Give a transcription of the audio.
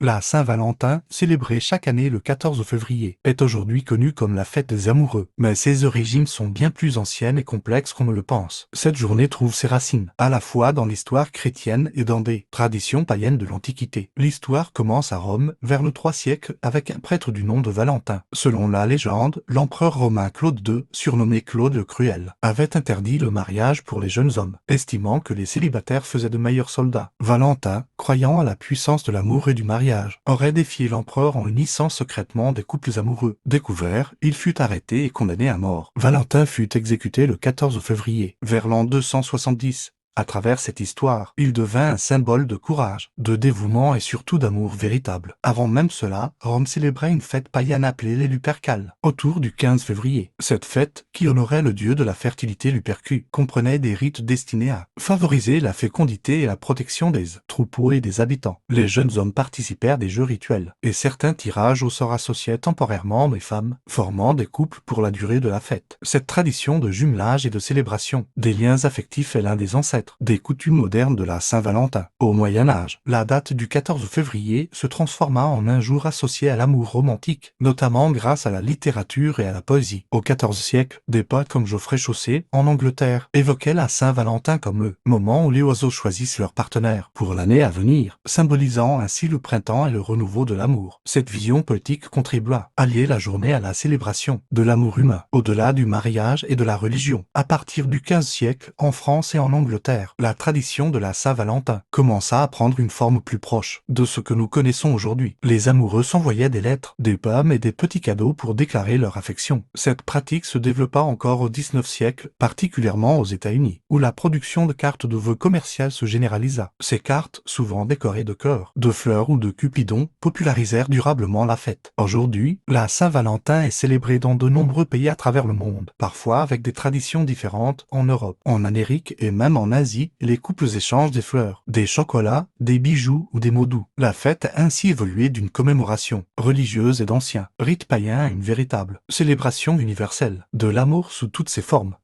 La Saint-Valentin, célébrée chaque année le 14 février, est aujourd'hui connue comme la fête des amoureux, mais ses origines sont bien plus anciennes et complexes qu'on ne le pense. Cette journée trouve ses racines, à la fois dans l'histoire chrétienne et dans des traditions païennes de l'Antiquité. L'histoire commence à Rome, vers le III siècle, avec un prêtre du nom de Valentin. Selon la légende, l'empereur romain Claude II, surnommé Claude le Cruel, avait interdit le mariage pour les jeunes hommes, estimant que les célibataires faisaient de meilleurs soldats. Valentin, croyant à la puissance de l'amour et du mariage, aurait défié l'empereur en unissant secrètement des couples amoureux. Découvert, il fut arrêté et condamné à mort. Valentin fut exécuté le 14 février, vers l'an 270. À travers cette histoire, il devint un symbole de courage, de dévouement et surtout d'amour véritable. Avant même cela, Rome célébrait une fête païenne appelée les Lupercales, autour du 15 février. Cette fête, qui honorait le dieu de la fertilité Lupercus, comprenait des rites destinés à favoriser la fécondité et la protection des troupeaux et des habitants. Les jeunes hommes participèrent à des jeux rituels, et certains tirages au sort associaient temporairement les femmes, formant des couples pour la durée de la fête. Cette tradition de jumelage et de célébration des liens affectifs est l'un des ancêtres des coutumes modernes de la Saint-Valentin. Au Moyen-Âge, la date du 14 février se transforma en un jour associé à l'amour romantique, notamment grâce à la littérature et à la poésie. Au XIVe siècle, des poètes comme Geoffrey Chaucer, en Angleterre, évoquaient la Saint-Valentin comme moment où les oiseaux choisissent leur partenaire pour l'année à venir, symbolisant ainsi le printemps et le renouveau de l'amour. Cette vision poétique contribua à lier la journée à la célébration de l'amour humain, au-delà du mariage et de la religion. À partir du XVe siècle, en France et en Angleterre, la tradition de la Saint-Valentin commença à prendre une forme plus proche de ce que nous connaissons aujourd'hui. Les amoureux s'envoyaient des lettres, des pommes et des petits cadeaux pour déclarer leur affection. Cette pratique se développa encore au XIXe siècle, particulièrement aux États-Unis, où la production de cartes de vœux commerciales se généralisa. Ces cartes, souvent décorées de cœurs, de fleurs ou de cupidons, popularisèrent durablement la fête. Aujourd'hui, la Saint-Valentin est célébrée dans de nombreux pays à travers le monde, parfois avec des traditions différentes en Europe, en Amérique et même en Asie. Les couples échangent des fleurs, des chocolats, des bijoux ou des mots doux. La fête a ainsi évolué d'une commémoration religieuse et d'ancien rite païen à une véritable célébration universelle de l'amour sous toutes ses formes.